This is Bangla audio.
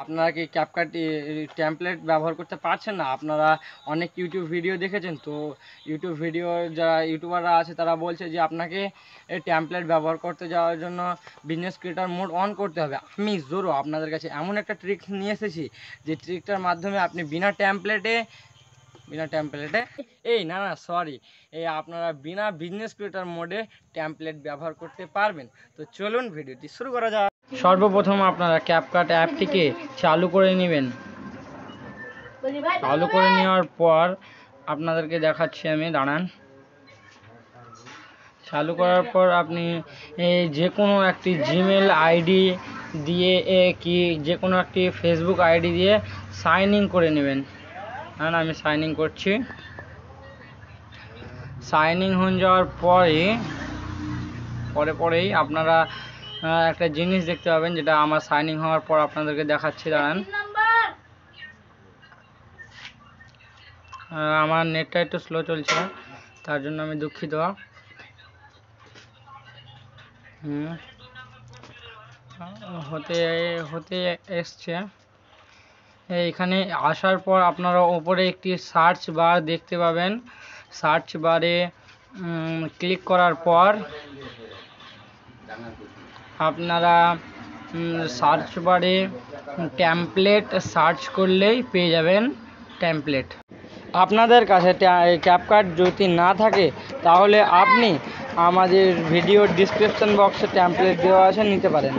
আপনারা কি ক্যাপকাট টেমপ্লেট ব্যবহার করতে পারছেন না? আপনারা অনেক ইউটিউব ভিডিও দেখেছেন, তো ইউটিউব ভিডিও যারা ইউটিউবাররা আছে তারা বলছে যে আপনাকে এই টেমপ্লেট ব্যবহার করতে যাওয়ার জন্য বিজনেস ক্রিয়েটর মোড অন করতে হবে। আমি জোরো আপনাদের কাছে এমন একটা ট্রিক নিয়ে এসেছি যে ট্রিকটার মাধ্যমে আপনি বিনা টেমপ্লেটে আপনারা বিনা বিজনেস ক্রিয়েটর মোডে টেমপ্লেট ব্যবহার করতে পারবেন। তো চলুন ভিডিওটি শুরু করা যাক। সর্বপ্রথম আপনারা ক্যাপকাট অ্যাপটিকে চালু করে নেবেন। চালু করে নেওয়ার পর আপনাদেরকে দেখাচ্ছি আমি, দাঁড়ান। চালু করার পর আপনি যে কোনো একটি জিমেল আইডি দিয়ে কি যে কোনো একটি ফেসবুক আইডি দিয়ে সাইন ইন করে নেবেন। আমি সাইন ইন করছি। সাইন ইন হয়ে যাওয়ার পরেই আপনারা একটা জিনিস দেখতে পাবেন, যেটা আমার সাইন ইন হওয়ার পর আপনাদেরকে দেখাচ্ছি, দাঁড়ান। আমার নেটটা একটু স্লো চলছে, তার জন্য আমি দুঃখিত। হতে এসছে। এখানে আসার পর আপনারা ওপরে একটি সার্চ বার দেখতে পাবেন। সার্চ বারে ক্লিক করার পর আপনারা সার্চ বারে টেমপ্লেট সার্চ করলেই পেয়ে যাবেন টেমপ্লেট। আপনাদের কাছে ক্যাপকাট যদি না থাকে তাহলে আপনি আমাদের ভিডিওর ডিসক্রিপশন বক্সে টেমপ্লেট দেওয়া আছে, নিতে পারেন।